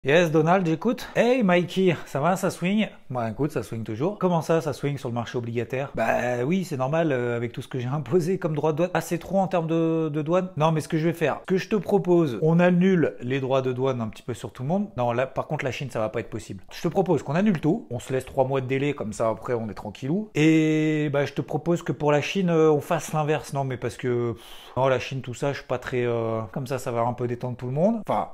Yes, Donald, j'écoute. Hey, Mikey, ça va, ça swing? Bah écoute, ça swing toujours. Comment ça swing sur le marché obligataire? Bah oui, c'est normal, avec tout ce que j'ai imposé comme droit de douane. Ah, c'est trop en termes de douane? Non, mais ce que je vais faire, ce que je te propose, on annule les droits de douane un petit peu sur tout le monde. Non, là, par contre, la Chine, ça va pas être possible. Je te propose qu'on annule tout, on se laisse 3 mois de délai, comme ça, après, on est tranquillou. Et bah, je te propose que pour la Chine, on fasse l'inverse. Non, mais parce que... non, la Chine, tout ça, je suis pas très... comme ça va un peu détendre tout le monde. Enfin...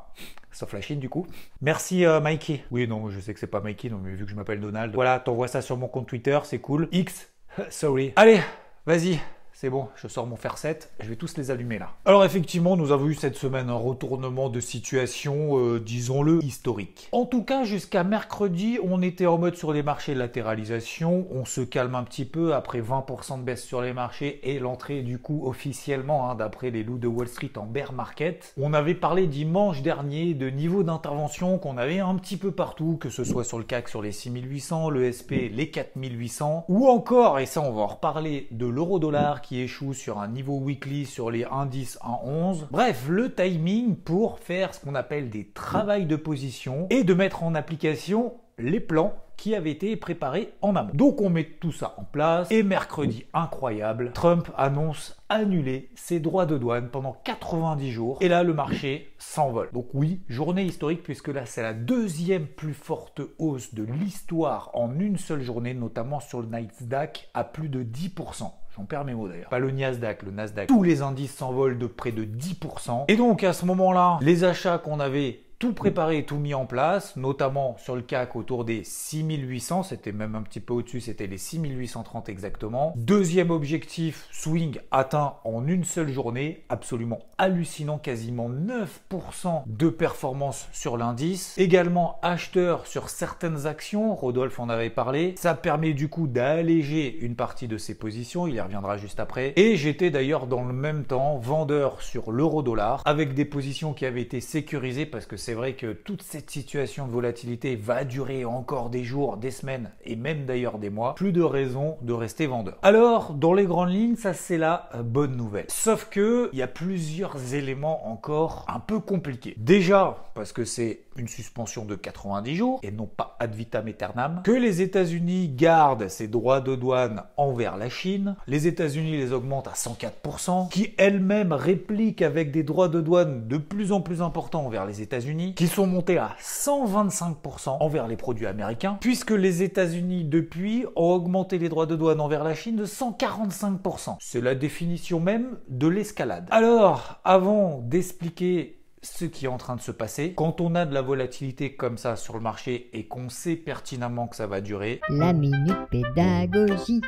sauf la Chine du coup. Merci Mikey. Oui non, je sais que c'est pas Mikey, non mais vu que je m'appelle Donald. Voilà, t'envoies ça sur mon compte Twitter, c'est cool. X, sorry. Allez, vas-y. C'est bon, je sors mon fer 7, je vais tous les allumer là. Alors effectivement, nous avons eu cette semaine un retournement de situation, disons-le, historique. En tout cas, jusqu'à mercredi, on était en mode sur les marchés latéralisation, on se calme un petit peu après 20% de baisse sur les marchés et l'entrée du coup officiellement, d'après les loups de Wall Street en bear market. On avait parlé dimanche dernier de niveau d'intervention qu'on avait un petit peu partout, que ce soit sur le CAC sur les 6800, le SP les 4800, ou encore, et ça on va en reparler, de l'euro-dollar qui échoue sur un niveau weekly sur les indices 1,11. Bref, le timing pour faire ce qu'on appelle des travails de position et de mettre en application les plans qui avaient été préparés en amont. Donc on met tout ça en place et mercredi incroyable, Trump annonce annuler ses droits de douane pendant 90 jours et là le marché s'envole. Donc oui, journée historique puisque là c'est la deuxième plus forte hausse de l'histoire en une seule journée, notamment sur le Nasdaq à plus de 10%. J'en perds mes mots d'ailleurs. Pas le Nasdaq, le Nasdaq. Tous les indices s'envolent de près de 10%. Et donc à ce moment-là, les achats qu'on avait tout préparé et tout mis en place, notamment sur le CAC autour des 6800, c'était même un petit peu au-dessus, c'était les 6830 exactement. Deuxième objectif, swing atteint en une seule journée, absolument hallucinant, quasiment 9% de performance sur l'indice. Également acheteur sur certaines actions, Rodolphe en avait parlé, ça permet du coup d'alléger une partie de ses positions, il y reviendra juste après. Et j'étais d'ailleurs dans le même temps vendeur sur l'euro-dollar, avec des positions qui avaient été sécurisées parce que c'est vrai que toute cette situation de volatilité va durer encore des jours, des semaines et même d'ailleurs des mois. Plus de raison de rester vendeur. Alors, dans les grandes lignes, ça c'est la bonne nouvelle. Sauf que il y a plusieurs éléments encore un peu compliqués. Déjà, parce que c'est une suspension de 90 jours et non pas ad vitam aeternam, que les États-Unis gardent ses droits de douane envers la Chine, les États-Unis les augmentent à 104%, qui elles-mêmes répliquent avec des droits de douane de plus en plus importants envers les États-Unis, qui sont montés à 125% envers les produits américains, puisque les États-Unis depuis ont augmenté les droits de douane envers la Chine de 145%. C'est la définition même de l'escalade. Alors, avant d'expliquer ce qui est en train de se passer, quand on a de la volatilité comme ça sur le marché et qu'on sait pertinemment que ça va durer, la minute pédagogie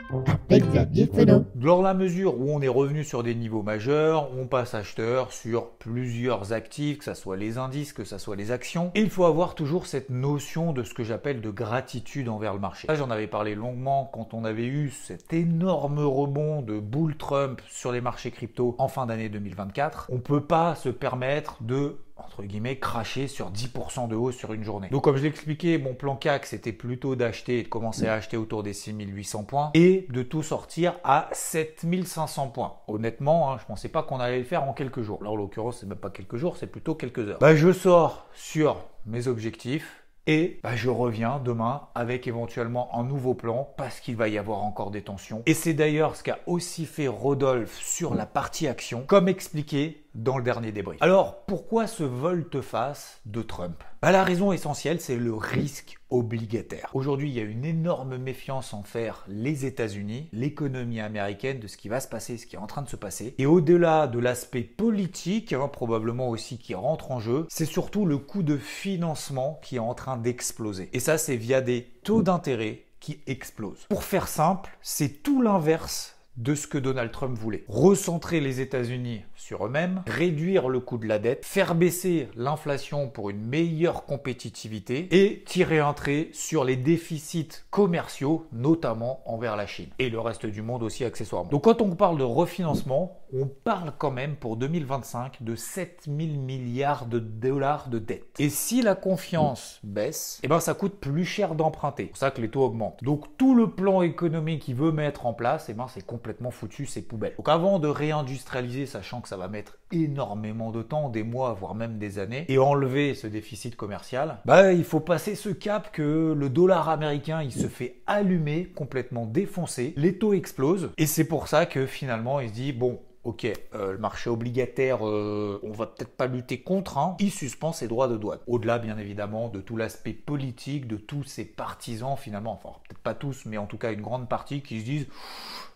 avec Xavier Fenot. Dans la mesure où on est revenu sur des niveaux majeurs, on passe acheteur sur plusieurs actifs, que ce soit les indices, que ce soit les actions. Et il faut avoir toujours cette notion de ce que j'appelle de gratitude envers le marché. Là, j'en avais parlé longuement quand on avait eu cet énorme rebond de bull Trump sur les marchés crypto en fin d'année 2024. On peut pas se permettre de entre guillemets, cracher sur 10% de hausse sur une journée. Donc comme je l'ai expliqué, mon plan CAC, c'était plutôt d'acheter et de commencer à acheter autour des 6800 points et de tout sortir à 7500 points. Honnêtement, je pensais pas qu'on allait le faire en quelques jours. Là, en l'occurrence, c'est même pas quelques jours, c'est plutôt quelques heures. Je sors sur mes objectifs. Et je reviens demain avec éventuellement un nouveau plan parce qu'il va y avoir encore des tensions. Et c'est d'ailleurs ce qu'a aussi fait Rodolphe sur la partie action, comme expliqué dans le dernier débrief. Alors, pourquoi ce volte-face de Trump? La raison essentielle, c'est le risque obligataire. Aujourd'hui, il y a une énorme méfiance envers les États-Unis, l'économie américaine, de ce qui va se passer, ce qui est en train de se passer. Et au-delà de l'aspect politique, probablement aussi qui rentre en jeu, c'est surtout le coût de financement qui est en train d'exploser. Et ça, c'est via des taux d'intérêt qui explosent. Pour faire simple, c'est tout l'inverse de ce que Donald Trump voulait. Recentrer les États-Unis sur eux-mêmes, réduire le coût de la dette, faire baisser l'inflation pour une meilleure compétitivité et tirer un trait sur les déficits commerciaux, notamment envers la Chine et le reste du monde aussi accessoirement. Donc quand on parle de refinancement, on parle quand même pour 2025 de 7000 milliards de dollars de dette. Et si la confiance baisse, ça coûte plus cher d'emprunter. C'est pour ça que les taux augmentent. Donc tout le plan économique qu'il veut mettre en place, c'est complètement complètement foutu ses poubelles. Donc avant de réindustrialiser, sachant que ça va mettre énormément de temps, des mois, voire même des années, et enlever ce déficit commercial, il faut passer ce cap que le dollar américain, il se fait allumer, complètement défoncer, les taux explosent, et c'est pour ça que finalement il se dit, bon, ok, le marché obligataire, on va peut-être pas lutter contre, hein. Il suspend ses droits de douane. Au-delà, bien évidemment, de tout l'aspect politique, de tous ses partisans, finalement, enfin, peut-être pas tous, mais en tout cas une grande partie qui se disent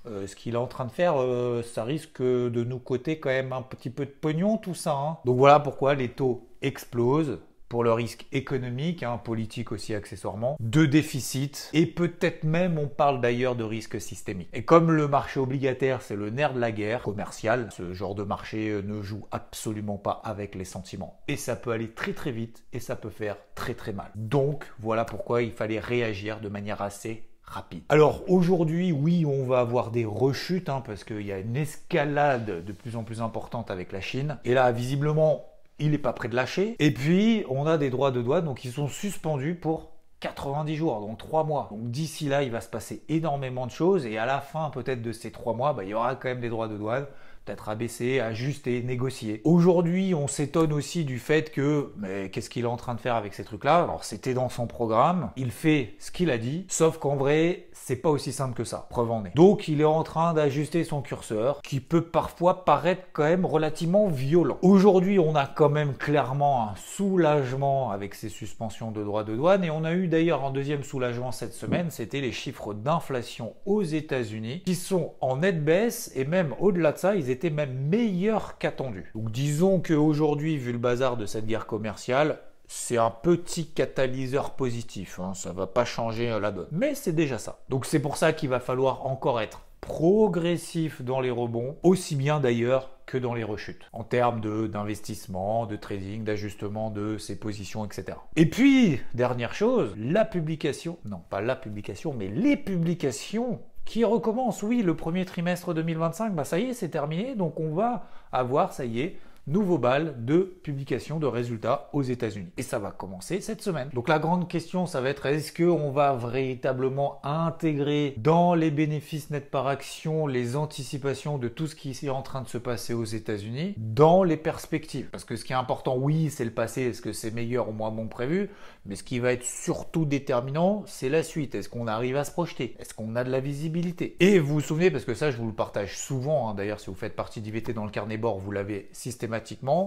ce qu'il est en train de faire, ça risque de nous coûter quand même un petit peu de pognon, tout ça, hein. Donc voilà pourquoi les taux explosent. Pour le risque économique, hein, politique aussi accessoirement, de déficit, et peut-être même on parle d'ailleurs de risque systémique. Et comme le marché obligataire c'est le nerf de la guerre commerciale, ce genre de marché ne joue absolument pas avec les sentiments. Et ça peut aller très très vite et ça peut faire très très mal. Donc voilà pourquoi il fallait réagir de manière assez rapide. Alors aujourd'hui, oui, on va avoir des rechutes, hein, parce qu'il y a une escalade de plus en plus importante avec la Chine. Et là, visiblement, il n'est pas prêt de lâcher. Et puis, on a des droits de douane, donc ils sont suspendus pour 90 jours, donc 3 mois. Donc d'ici là, il va se passer énormément de choses. Et à la fin, peut-être de ces 3 mois, il y aura quand même des droits de douane. Peut-être abaisser, ajuster, négocier. Aujourd'hui, on s'étonne aussi du fait que, mais qu'est-ce qu'il est en train de faire avec ces trucs-là? Alors, c'était dans son programme, il fait ce qu'il a dit, sauf qu'en vrai, c'est pas aussi simple que ça. Preuve en est. Donc, il est en train d'ajuster son curseur, qui peut parfois paraître quand même relativement violent. Aujourd'hui, on a quand même clairement un soulagement avec ces suspensions de droits de douane, et on a eu d'ailleurs un deuxième soulagement cette semaine, c'était les chiffres d'inflation aux États-Unis, qui sont en nette baisse, et même au-delà de ça, ils étaient même meilleurs qu'attendu. Donc disons qu'aujourd'hui, vu le bazar de cette guerre commerciale, c'est un petit catalyseur positif, hein, ça va pas changer la donne. Mais c'est déjà ça. Donc c'est pour ça qu'il va falloir encore être progressif dans les rebonds, aussi bien d'ailleurs que dans les rechutes, en termes d'investissement, de trading, d'ajustement de ses positions, etc. Et puis, dernière chose, la publication, non pas la publication, mais les publications qui recommence, oui, le premier trimestre 2025, ça y est, c'est terminé, donc on va avoir, ça y est, nouveau bal de publication de résultats aux États-Unis. Et ça va commencer cette semaine. Donc la grande question, ça va être, est-ce qu'on va véritablement intégrer dans les bénéfices nets par action les anticipations de tout ce qui est en train de se passer aux États-Unis dans les perspectives? Parce que ce qui est important, oui, c'est le passé, est-ce que c'est meilleur ou moins bon prévu? Mais ce qui va être surtout déterminant, c'est la suite. Est-ce qu'on arrive à se projeter? Est-ce qu'on a de la visibilité? Et vous vous souvenez, parce que ça, je vous le partage souvent, hein, d'ailleurs, si vous faites partie d'IVT dans le carnet bord, vous l'avez systématiquement,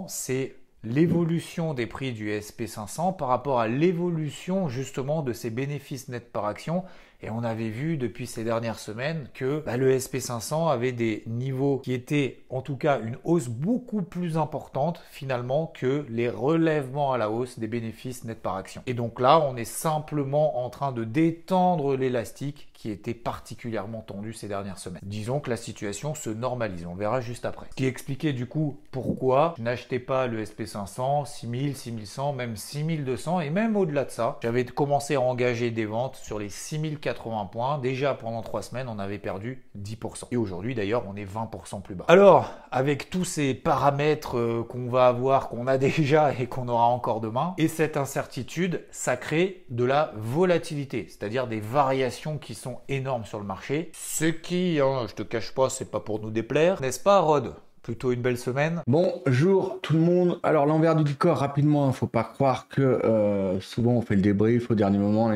c'est l'évolution des prix du SP500 par rapport à l'évolution justement de ses bénéfices nets par action. Et on avait vu depuis ces dernières semaines que le SP500 avait des niveaux qui étaient en tout cas une hausse beaucoup plus importante finalement que les relèvements à la hausse des bénéfices nets par action. Et donc là, on est simplement en train de détendre l'élastique qui était particulièrement tendu ces dernières semaines. Disons que la situation se normalise, on verra juste après. Ce qui expliquait du coup pourquoi je n'achetais pas le SP500, 6000, 6100, même 6200 et même au-delà de ça. J'avais commencé à engager des ventes sur les 6080 points. Déjà pendant 3 semaines, on avait perdu 10%. Et aujourd'hui d'ailleurs, on est 20% plus bas. Alors, avec tous ces paramètres qu'on va avoir, qu'on a déjà et qu'on aura encore demain, et cette incertitude, ça crée de la volatilité, c'est-à-dire des variations qui sont énormes sur le marché. Ce qui, je te cache pas, c'est pas pour nous déplaire, n'est-ce pas, Rod? Plutôt une belle semaine. Bonjour tout le monde. Alors l'envers du décor rapidement, faut pas croire que souvent on fait le débrief au dernier moment.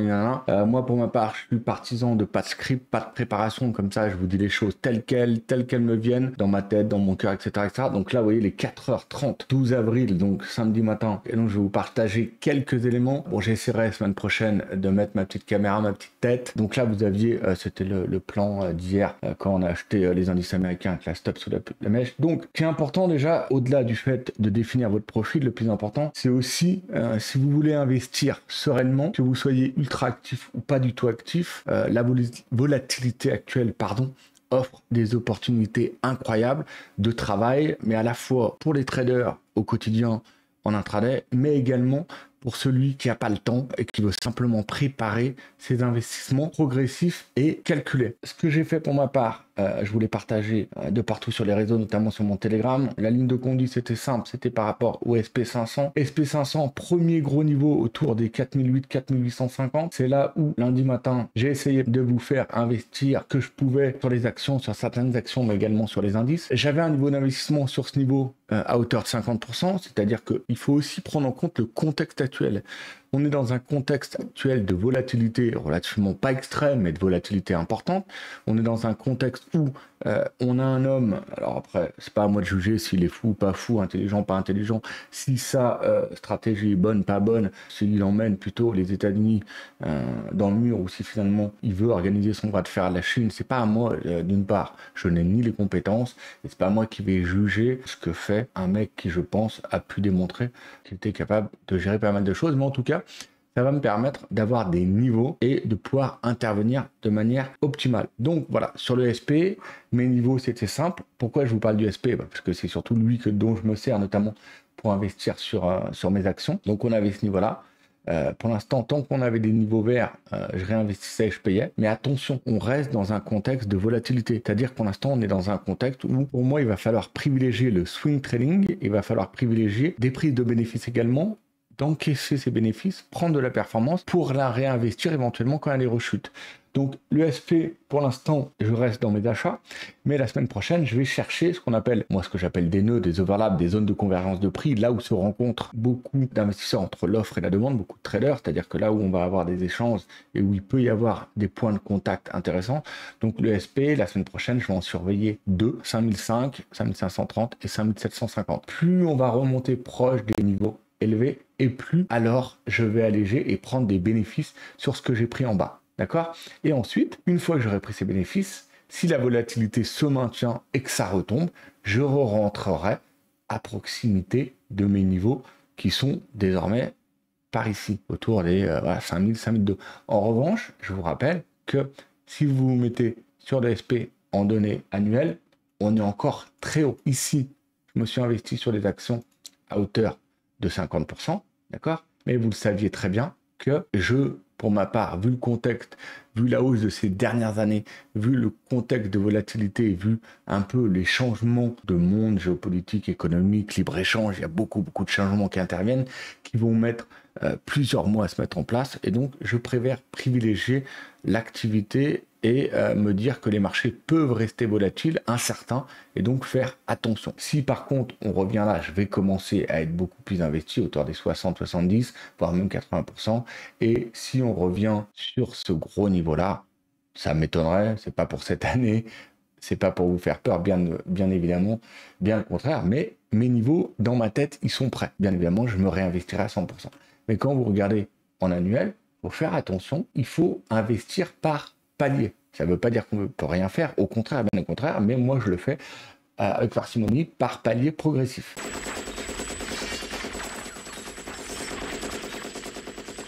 Moi pour ma part, je suis partisan de pas de script, pas de préparation, comme ça je vous dis les choses telles qu'elles me viennent dans ma tête, dans mon cœur, etc., etc. Donc là vous voyez les 4h30, 12 avril, donc samedi matin. Et donc je vais vous partager quelques éléments. Bon, j'essaierai la semaine prochaine de mettre ma petite caméra, ma petite tête. Donc là vous aviez, c'était le plan d'hier quand on a acheté les indices américains avec la stop sous la mèche. Donc ce qui est important déjà, au-delà du fait de définir votre profil, le plus important, c'est aussi, si vous voulez investir sereinement, que vous soyez ultra actif ou pas du tout actif, la volatilité actuelle, offre des opportunités incroyables de travail, mais à la fois pour les traders au quotidien en intraday, mais également pour celui qui n'a pas le temps et qui veut simplement préparer ses investissements progressifs et calculés. Ce que j'ai fait pour ma part je vous l'ai partagé de partout sur les réseaux, notamment sur mon Telegram. La ligne de conduite, c'était simple, c'était par rapport au SP500. SP500, premier gros niveau autour des 4850. C'est là où, lundi matin, j'ai essayé de vous faire investir que je pouvais sur les actions, sur certaines actions, mais également sur les indices. J'avais un niveau d'investissement sur ce niveau à hauteur de 50%, c'est-à-dire qu'il faut aussi prendre en compte le contexte actuel. On est dans un contexte actuel de volatilité relativement pas extrême, mais de volatilité importante. On est dans un contexte où on a un homme, alors après, c'est pas à moi de juger s'il est fou ou pas fou, intelligent, pas intelligent, si sa stratégie est bonne, pas bonne, s'il emmène plutôt les États-Unis dans le mur, ou si finalement il veut organiser son bras de fer à la Chine. C'est pas à moi, d'une part, je n'ai ni les compétences, et c'est pas à moi qui vais juger ce que fait un mec qui, je pense, a pu démontrer qu'il était capable de gérer pas mal de choses, mais en tout cas, ça va me permettre d'avoir des niveaux et de pouvoir intervenir de manière optimale. Donc voilà, sur le SP, mes niveaux, c'était simple. Pourquoi je vous parle du SP? Parce que c'est surtout lui dont je me sers, notamment pour investir sur mes actions. Donc on avait ce niveau-là. Pour l'instant, tant qu'on avait des niveaux verts, je réinvestissais et je payais. Mais attention, on reste dans un contexte de volatilité. C'est-à-dire que pour l'instant, on est dans un contexte où, pour moi, il va falloir privilégier le swing trading. Il va falloir privilégier des prises de bénéfices également, d'encaisser ces bénéfices, prendre de la performance pour la réinvestir éventuellement quand elle est rechute. Donc le SP, pour l'instant, je reste dans mes achats, mais la semaine prochaine, je vais chercher ce qu'on appelle, moi ce que j'appelle des nœuds, des overlaps, des zones de convergence de prix, là où se rencontrent beaucoup d'investisseurs entre l'offre et la demande, beaucoup de traders, c'est-à-dire que là où on va avoir des échanges et où il peut y avoir des points de contact intéressants. Donc le SP, la semaine prochaine, je vais en surveiller deux, 5005, 5530 et 5750. Plus on va remonter proche des niveaux élevés, et plus alors je vais alléger et prendre des bénéfices sur ce que j'ai pris en bas. D'accord? Et ensuite, une fois que j'aurai pris ces bénéfices, si la volatilité se maintient et que ça retombe, je rentrerai à proximité de mes niveaux qui sont désormais par ici, autour des 5000, 5002. En revanche, je vous rappelle que si vous vous mettez sur le SP en données annuelles, on est encore très haut. Ici, je me suis investi sur les actions à hauteur de 50%, d'accord? Mais vous le saviez très bien que pour ma part, vu le contexte, vu la hausse de ces dernières années, vu le contexte de volatilité, vu un peu les changements de monde géopolitique, économique, libre-échange, il y a beaucoup de changements qui interviennent, qui vont mettre plusieurs mois à se mettre en place. Et donc, je préfère privilégier l'activité et me dire que les marchés peuvent rester volatiles, incertains, et donc faire attention. Si par contre on revient là, je vais commencer à être beaucoup plus investi, autour des 60, 70, voire même 80%, et si on revient sur ce gros niveau-là, ça m'étonnerait, c'est pas pour cette année, c'est pas pour vous faire peur, bien évidemment, bien le contraire, mais mes niveaux, dans ma tête, ils sont prêts. Bien évidemment, je me réinvestirai à 100%. Mais quand vous regardez en annuel, il faut faire attention, il faut investir par palier. Ça ne veut pas dire qu'on ne peut rien faire, au contraire, bien au contraire, mais moi je le fais avec parcimonie par palier progressif.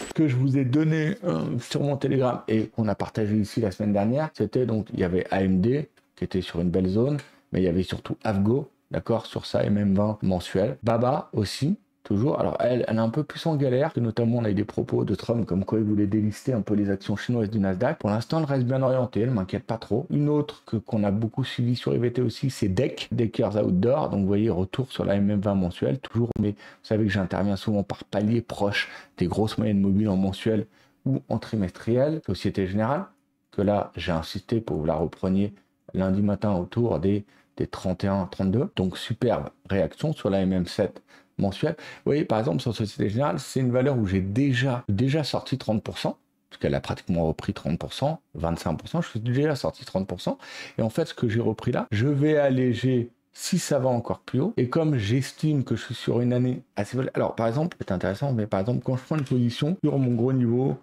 Ce que je vous ai donné sur mon Telegram et qu'on a partagé ici la semaine dernière, c'était donc, il y avait AMD qui était sur une belle zone, mais il y avait surtout Avgo, d'accord, sur sa MM20 mensuelle. Baba aussi, toujours. Alors elle est un peu plus en galère, que notamment on a eu des propos de Trump comme quoi il voulait délister un peu les actions chinoises du Nasdaq. Pour l'instant, elle reste bien orientée, elle m'inquiète pas trop. Une autre qu'on a beaucoup suivi sur IVT aussi, c'est DEC, Deckers Outdoor. Donc vous voyez, retour sur la MM20 mensuelle, toujours, mais vous savez que j'interviens souvent par palier proche des grosses moyennes mobiles en mensuel ou en trimestriel. Société Générale, que là j'ai insisté pour que vous la repreniez lundi matin autour des 31, 32. Donc superbe réaction sur la MM7 mensuelle. Vous voyez, par exemple, sur Société Générale, c'est une valeur où j'ai déjà sorti 30%, parce qu'elle a pratiquement repris 30%, 25%, je suis déjà sorti 30%. Et en fait, ce que j'ai repris là, je vais alléger si ça va encore plus haut. Et comme j'estime que je suis sur une année assez... Alors, par exemple, c'est intéressant, mais par exemple, quand je prends une position sur mon gros niveau,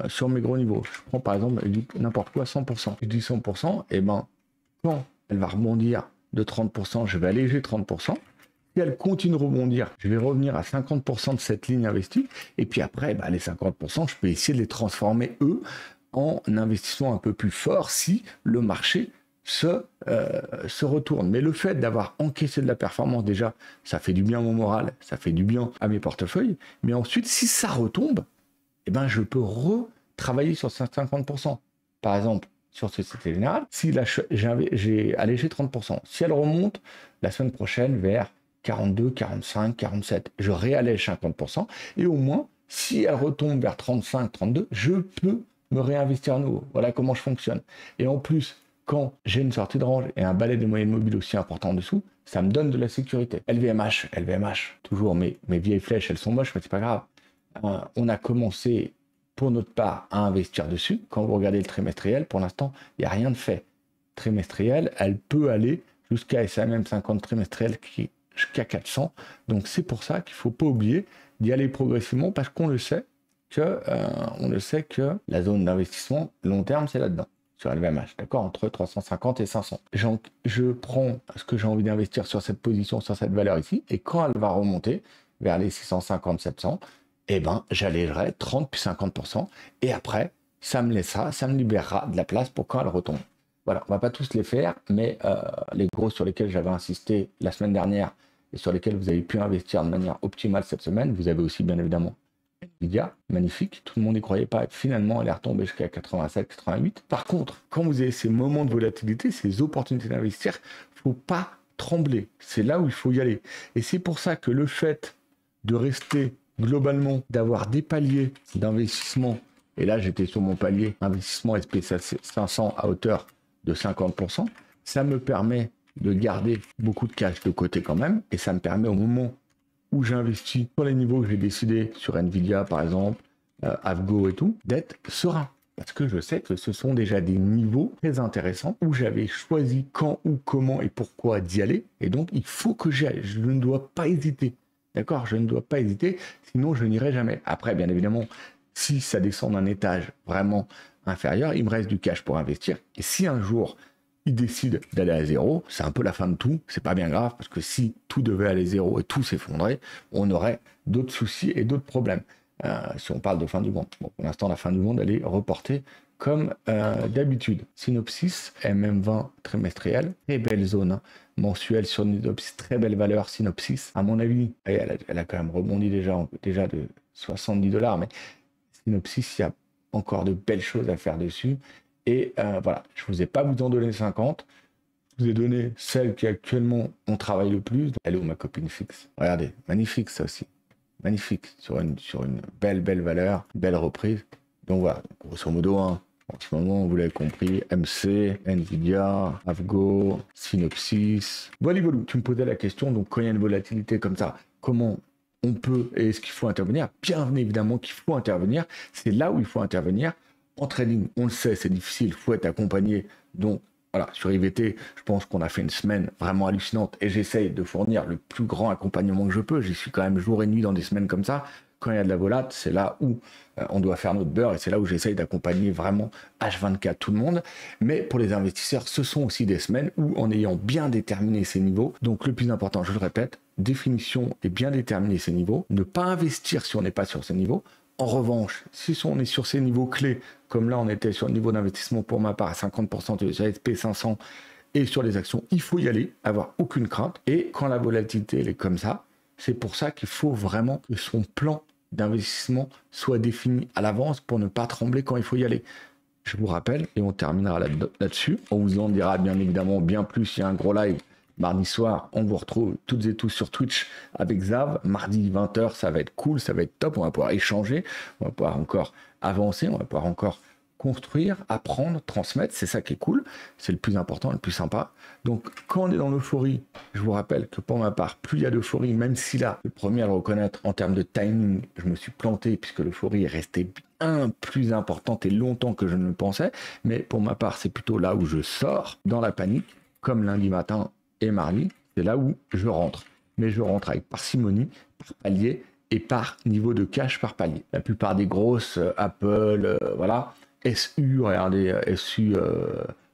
sur mes gros niveaux, je prends par exemple n'importe quoi 100%. Je dis 100%, et ben quand elle va rebondir de 30%, je vais alléger 30%. Si elle continue de rebondir, je vais revenir à 50% de cette ligne investie. Et puis après, les 50%, je peux essayer de les transformer, eux, en investissement un peu plus fort si le marché se retourne. Mais le fait d'avoir encaissé de la performance, déjà, ça fait du bien à mon moral, ça fait du bien à mes portefeuilles. Mais ensuite, si ça retombe, je peux retravailler sur ces 50%. Par exemple, sur Société Générale. Si j'ai allégé 30%. Si elle remonte la semaine prochaine vers 42, 45, 47, je réallège 50%. Et au moins, si elle retombe vers 35, 32, je peux me réinvestir à nouveau. Voilà comment je fonctionne. Et en plus, quand j'ai une sortie de range et un balai de moyenne mobile aussi important en dessous, ça me donne de la sécurité. LVMH, toujours mes vieilles flèches, elles sont moches, mais c'est pas grave. On a commencé pour notre part à investir dessus. Quand vous regardez le trimestriel, pour l'instant, il n'y a rien de fait. Trimestriel, elle peut aller jusqu'à SAMM 50 trimestriel jusqu'à 400. Donc c'est pour ça qu'il ne faut pas oublier d'y aller progressivement parce qu'on le sait que la zone d'investissement long terme, c'est là-dedans, sur LVMH, d'accord, entre 350 et 500. Je prends ce que j'ai envie d'investir sur cette position, sur cette valeur ici, et quand elle va remonter vers les 650, 700, eh ben, j'allégerai 30 puis 50%, et après, ça me libérera de la place pour quand elle retombe. Voilà, on va pas tous les faire, mais les gros sur lesquels j'avais insisté la semaine dernière et sur lesquels vous avez pu investir de manière optimale cette semaine, vous avez aussi bien évidemment Nvidia, magnifique, tout le monde n'y croyait pas, et finalement elle est retombée jusqu'à 87, 88. Par contre, quand vous avez ces moments de volatilité, ces opportunités d'investir, il ne faut pas trembler, c'est là où il faut y aller. Et c'est pour ça que le fait de rester globalement, d'avoir des paliers d'investissement, et là j'étais sur mon palier investissement SP500 à hauteur de 50%, ça me permet de garder beaucoup de cash de côté quand même, et ça me permet au moment où j'investis sur les niveaux que j'ai décidé, sur Nvidia par exemple, Avgo et tout, d'être serein. Parce que je sais que ce sont déjà des niveaux très intéressants où j'avais choisi quand, où, comment et pourquoi d'y aller. Et donc, il faut que j'y aille. Je ne dois pas hésiter. D'accord? Je ne dois pas hésiter, sinon je n'irai jamais. Après, bien évidemment, si ça descend d'un étage vraiment inférieur, il me reste du cash pour investir. Et si un jour, il décide d'aller à zéro, c'est un peu la fin de tout, c'est pas bien grave, parce que si tout devait aller à zéro et tout s'effondrer, on aurait d'autres soucis et d'autres problèmes. Si on parle de fin du monde. Bon, pour l'instant, la fin du monde, elle est reportée comme d'habitude. Synopsis, MM20 trimestriel, très belle zone, hein, mensuelle sur Synopsis, très belle valeur Synopsis. À mon avis, elle a quand même rebondi déjà de 70$, mais Synopsis, il y a encore de belles choses à faire dessus. Et voilà, je ne vous ai pas vous en donné 50. Je vous ai donné celle qui actuellement on travaille le plus. Elle est où ma copine fixe? Regardez, magnifique ça aussi. Magnifique, sur une belle valeur, belle reprise. Donc voilà, grosso modo, hein, en ce moment, vous l'avez compris, MC, Nvidia, Avgo, Synopsis. Voilà, tu me posais la question, donc quand il y a une volatilité comme ça, comment on peut et est-ce qu'il faut intervenir? Bien évidemment qu'il faut intervenir. C'est là où il faut intervenir. En trading, on le sait, c'est difficile, il faut être accompagné. Donc voilà, sur IVT, je pense qu'on a fait une semaine vraiment hallucinante et j'essaye de fournir le plus grand accompagnement que je peux. J'y suis quand même jour et nuit dans des semaines comme ça. Quand il y a de la volate, c'est là où on doit faire notre beurre et c'est là où j'essaye d'accompagner vraiment H24 tout le monde. Mais pour les investisseurs, ce sont aussi des semaines où, en ayant bien déterminé ces niveaux, donc le plus important, je le répète, définition et bien déterminer ces niveaux, ne pas investir si on n'est pas sur ces niveaux. En revanche, si on est sur ces niveaux clés, comme là on était sur le niveau d'investissement pour ma part à 50% de SP500 et sur les actions, il faut y aller, avoir aucune crainte. Et quand la volatilité elle est comme ça, c'est pour ça qu'il faut vraiment que son plan d'investissement soit défini à l'avance pour ne pas trembler quand il faut y aller. Je vous rappelle, et on terminera là-dessus, on vous en dira bien évidemment bien plus, il y a un gros live mardi soir, on vous retrouve toutes et tous sur Twitch avec Zav. Mardi 20h, ça va être cool, ça va être top. On va pouvoir échanger, on va pouvoir encore avancer, on va pouvoir encore construire, apprendre, transmettre. C'est ça qui est cool, c'est le plus important, le plus sympa. Donc, quand on est dans l'euphorie, je vous rappelle que pour ma part, plus il y a d'euphorie, même si là, le premier à le reconnaître en termes de timing, je me suis planté puisque l'euphorie est restée bien plus importante et longtemps que je ne le pensais. Mais pour ma part, c'est plutôt là où je sors dans la panique, comme lundi matin et mardi, c'est là où je rentre. Mais je rentre avec parcimonie, par palier et par niveau de cash par palier. La plupart des grosses, Apple, voilà, SU, regardez, SU,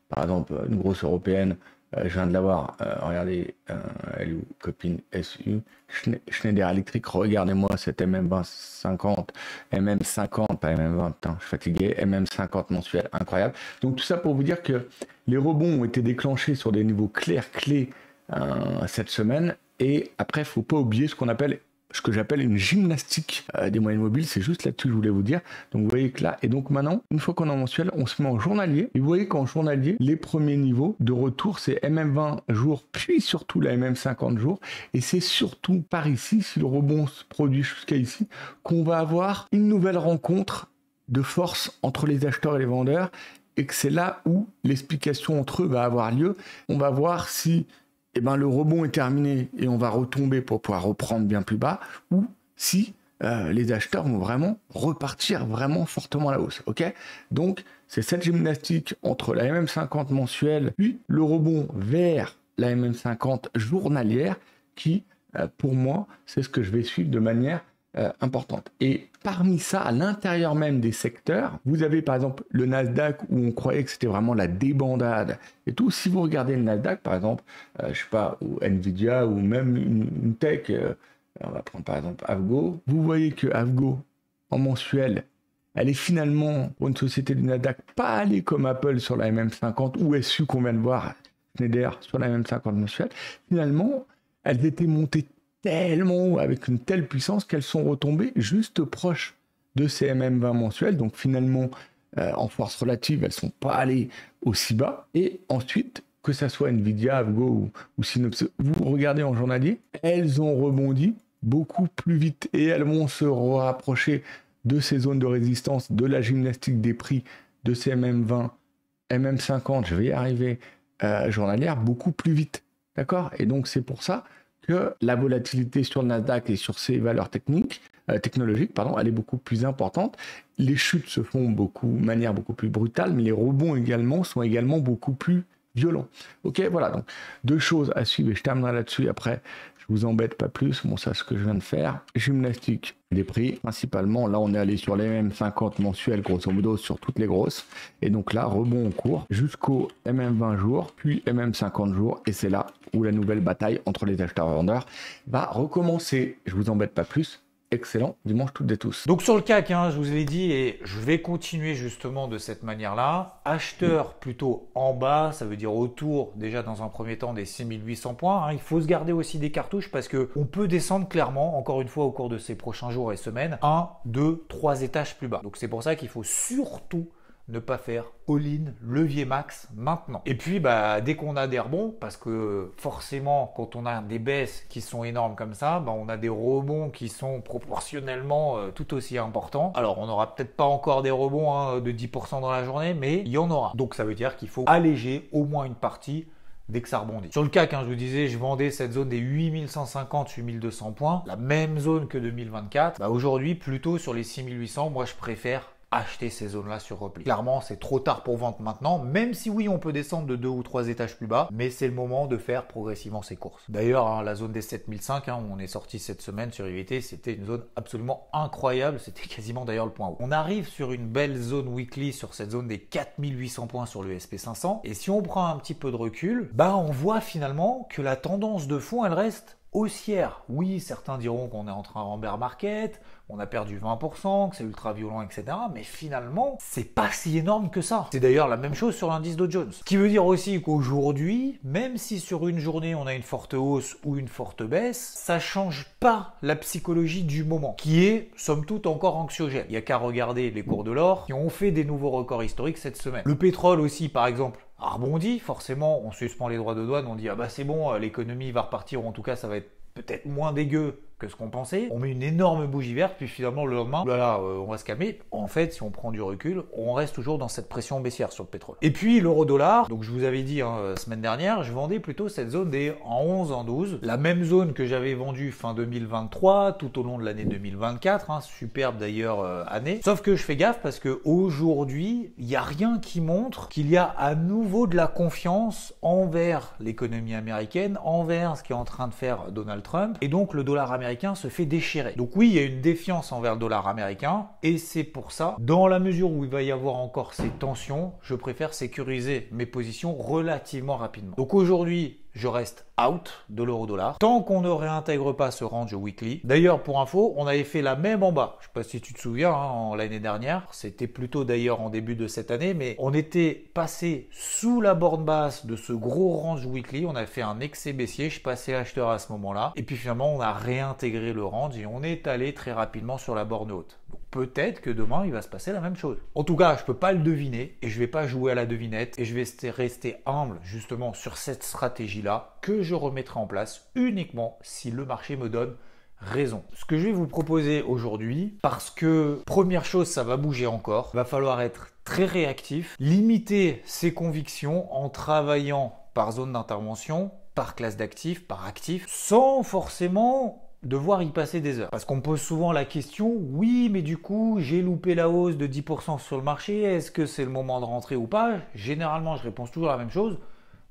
par exemple, une grosse européenne, je viens de l'avoir, regardez, elle est où, copine SU, Schneider Electric, regardez-moi cette MM2050, MM50, pas MM20, putain, je suis fatigué, MM50 mensuel, incroyable. Donc tout ça pour vous dire que les rebonds ont été déclenchés sur des niveaux clés cette semaine, et après, il ne faut pas oublier ce qu'on appelle ce que j'appelle une gymnastique des moyennes mobiles. C'est juste là-dessus que je voulais vous dire. Donc vous voyez que là, et donc maintenant, une fois qu'on est en mensuel, on se met en journalier. Et vous voyez qu'en journalier, les premiers niveaux de retour, c'est MM20 jours, puis surtout la MM50 jours. Et c'est surtout par ici, si le rebond se produit jusqu'à ici, qu'on va avoir une nouvelle rencontre de force entre les acheteurs et les vendeurs, et que c'est là où l'explication entre eux va avoir lieu. On va voir si le rebond est terminé et on va retomber pour pouvoir reprendre bien plus bas, ou si les acheteurs vont vraiment repartir vraiment fortement à la hausse. Okay, donc, c'est cette gymnastique entre la MM50 mensuelle, puis le rebond vers la MM50 journalière qui, pour moi, c'est ce que je vais suivre de manière importante. Et parmi ça, à l'intérieur même des secteurs, vous avez par exemple le Nasdaq où on croyait que c'était vraiment la débandade et tout. Si vous regardez le Nasdaq, par exemple, je sais pas, ou Nvidia ou même une tech, on va prendre par exemple Avgo, vous voyez que Avgo en mensuel, elle est finalement, pour une société du Nasdaq, pas allée comme Apple sur la MM50 ou SU qu'on vient de voir, Schneider sur la MM50 mensuelle. Finalement, elles étaient montées tellement haut, avec une telle puissance qu'elles sont retombées juste proches de ces MM20 mensuels. Donc finalement, en force relative, elles ne sont pas allées aussi bas. Et ensuite, que ça soit Nvidia, Avgo ou Synopsys, vous regardez en journalier, elles ont rebondi beaucoup plus vite et elles vont se rapprocher de ces zones de résistance, de la gymnastique des prix de ces MM20, MM50, je vais y arriver, journalière, beaucoup plus vite. D'accord? Et donc c'est pour ça que la volatilité sur le Nasdaq et sur ses valeurs technologiques, elle est beaucoup plus importante. Les chutes se font de manière beaucoup plus brutale, mais les rebonds également sont également beaucoup plus violents. Ok, voilà, donc 2 choses à suivre et je terminerai là-dessus. Après, je vous embête pas plus. Bon, ça, c'est ce que je viens de faire. Gymnastique des prix, principalement. Là, on est allé sur les MM50 mensuels, grosso modo, sur toutes les grosses. Et donc là, rebond en cours jusqu'au MM20 jours, puis MM50 jours. Et c'est là où la nouvelle bataille entre les acheteurs et vendeurs va recommencer. Je vous embête pas plus. Excellent dimanche toutes et tous. Donc sur le CAC, je vous l'ai dit, et je vais continuer justement de cette manière-là. Acheteur plutôt en bas, ça veut dire autour déjà dans un premier temps des 6800 points. Il faut se garder aussi des cartouches parce qu'on peut descendre clairement, encore une fois au cours de ces prochains jours et semaines, 1, 2, 3 étages plus bas. Donc c'est pour ça qu'il faut surtout ne pas faire all-in, levier max maintenant. Et puis dès qu'on a des rebonds, parce que forcément quand on a des baisses qui sont énormes comme ça, on a des rebonds qui sont proportionnellement tout aussi importants. Alors on n'aura peut-être pas encore des rebonds de 10% dans la journée, mais il y en aura. Donc ça veut dire qu'il faut alléger au moins une partie dès que ça rebondit. Sur le CAC, je vous disais, je vendais cette zone des 8150, 8200 points, la même zone que 2024. Aujourd'hui, plutôt sur les 6800, moi je préfère acheter ces zones-là sur repli. Clairement, c'est trop tard pour vendre maintenant, même si oui, on peut descendre de 2 ou 3 étages plus bas, mais c'est le moment de faire progressivement ses courses. D'ailleurs, la zone des 7005, où on est sorti cette semaine sur IVT, c'était une zone absolument incroyable, c'était quasiment d'ailleurs le point haut. On arrive sur une belle zone weekly sur cette zone des 4800 points sur le SP500, et si on prend un petit peu de recul, on voit finalement que la tendance de fond, elle reste haussière. Oui, certains diront qu'on est en train en bear market, on a perdu 20%, que c'est ultra violent, etc. Mais finalement, c'est pas si énorme que ça. C'est d'ailleurs la même chose sur l'indice Dow Jones. Ce qui veut dire aussi qu'aujourd'hui, même si sur une journée on a une forte hausse ou une forte baisse, ça change pas la psychologie du moment, qui est somme toute encore anxiogène. Il n'y a qu'à regarder les cours de l'or qui ont fait des nouveaux records historiques cette semaine. Le pétrole aussi, par exemple, a rebondi. Forcément, on suspend les droits de douane, on dit c'est bon, l'économie va repartir, ou en tout cas ça va être peut-être moins dégueu que ce qu'on pensait. On met une énorme bougie verte, puis finalement le lendemain, on va se calmer. En fait, si on prend du recul, on reste toujours dans cette pression baissière sur le pétrole. Et puis l'euro-dollar, donc je vous avais dit semaine dernière, je vendais plutôt cette zone des en 11, en 12, la même zone que j'avais vendue fin 2023, tout au long de l'année 2024, superbe d'ailleurs année. Sauf que je fais gaffe parce que aujourd'hui, il n'y a rien qui montre qu'il y a à nouveau de la confiance envers l'économie américaine, envers ce qu'est en train de faire Donald Trump, et donc le dollar américain se fait déchirer. Donc oui, il y a une défiance envers le dollar américain, et c'est pour ça, dans la mesure où il va y avoir encore ces tensions, je préfère sécuriser mes positions relativement rapidement. Donc aujourd'hui, je reste out de l'euro-dollar tant qu'on ne réintègre pas ce range weekly. D'ailleurs, pour info, on avait fait la même en bas. Je ne sais pas si tu te souviens, l'année dernière. C'était plutôt d'ailleurs en début de cette année, mais on était passé sous la borne basse de ce gros range weekly. On a fait un excès baissier. Je passais acheteur à ce moment-là. Et puis finalement, on a réintégré le range et on est allé très rapidement sur la borne haute. Donc peut-être que demain, il va se passer la même chose. En tout cas, je ne peux pas le deviner et je ne vais pas jouer à la devinette et je vais rester humble justement sur cette stratégie-là que je remettrai en place uniquement si le marché me donne raison. Ce que je vais vous proposer aujourd'hui, parce que première chose, ça va bouger encore, va falloir être très réactif, limiter ses convictions en travaillant par zone d'intervention, par classe d'actifs, par actif, sans forcément devoir y passer des heures. Parce qu'on me pose souvent la question, oui, mais du coup, j'ai loupé la hausse de 10% sur le marché, est-ce que c'est le moment de rentrer ou pas? Généralement, je réponds toujours la même chose.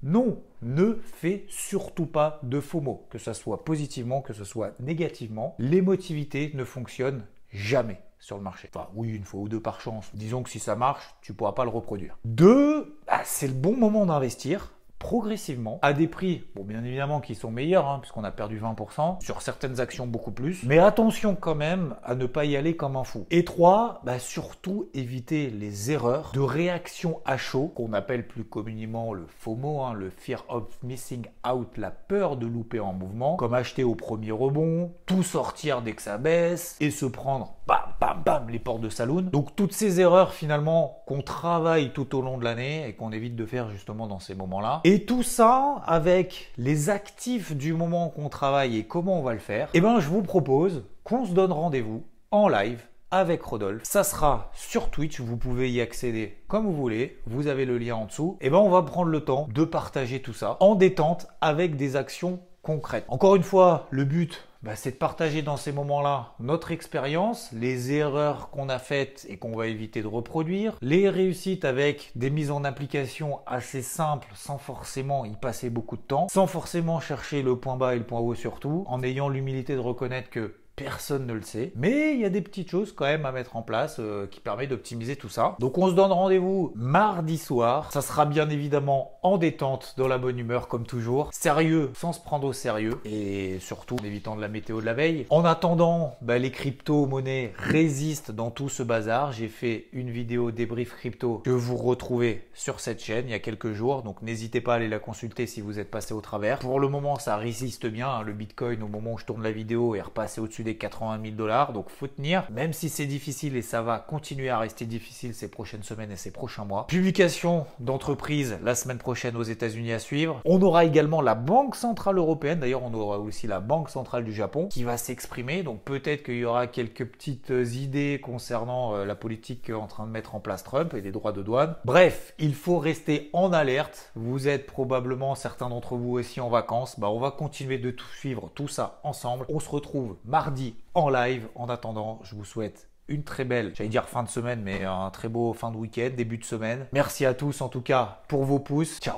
Non, ne fais surtout pas de FOMO, que ce soit positivement, que ce soit négativement. L'émotivité ne fonctionne jamais sur le marché. Enfin, oui, une fois ou deux par chance. Disons que si ça marche, tu ne pourras pas le reproduire. Deux, c'est le bon moment d'investir progressivement à des prix, bon, bien évidemment qui sont meilleurs, puisqu'on a perdu 20%, sur certaines actions beaucoup plus, mais attention quand même à ne pas y aller comme un fou. Et 3, surtout éviter les erreurs de réaction à chaud, qu'on appelle plus communément le FOMO, le Fear of Missing Out, la peur de louper en mouvement, comme acheter au premier rebond, tout sortir dès que ça baisse, et se prendre bam, bam, bam, les portes de saloon. Donc toutes ces erreurs finalement qu'on travaille tout au long de l'année et qu'on évite de faire justement dans ces moments-là. Et tout ça avec les actifs du moment qu'on travaille et comment on va le faire, je vous propose qu'on se donne rendez-vous en live avec Rodolphe. Ça sera sur Twitch, vous pouvez y accéder comme vous voulez, vous avez le lien en dessous. On va prendre le temps de partager tout ça en détente avec des actions concrètes. Encore une fois, le but, c'est de partager dans ces moments-là notre expérience, les erreurs qu'on a faites et qu'on va éviter de reproduire, les réussites avec des mises en application assez simples sans forcément y passer beaucoup de temps, sans forcément chercher le point bas et le point haut surtout, en ayant l'humilité de reconnaître que personne ne le sait, mais il y a des petites choses quand même à mettre en place qui permettent d'optimiser tout ça. Donc on se donne rendez-vous mardi soir. Ça sera bien évidemment en détente, dans la bonne humeur comme toujours. Sérieux, sans se prendre au sérieux et surtout en évitant de la météo de la veille. En attendant, les crypto-monnaies résistent dans tout ce bazar. J'ai fait une vidéo débrief crypto que vous retrouvez sur cette chaîne il y a quelques jours. Donc n'hésitez pas à aller la consulter si vous êtes passé au travers. Pour le moment, ça résiste bien. Le Bitcoin, au moment où je tourne la vidéo, est repassé au-dessus des 80 000 $, donc faut tenir, même si c'est difficile et ça va continuer à rester difficile ces prochaines semaines et ces prochains mois. Publication d'entreprise la semaine prochaine aux États-Unis à suivre. On aura également la Banque Centrale Européenne, d'ailleurs on aura aussi la Banque Centrale du Japon qui va s'exprimer, donc peut-être qu'il y aura quelques petites idées concernant la politique qu'est en train de mettre en place Trump et les droits de douane. Bref, il faut rester en alerte. Vous êtes probablement certains d'entre vous aussi en vacances. On va continuer de suivre tout ça ensemble. On se retrouve mardi en live. En attendant, je vous souhaite une très belle, j'allais dire fin de semaine, mais un très beau fin de week-end, début de semaine. Merci à tous en tout cas pour vos pouces. Ciao.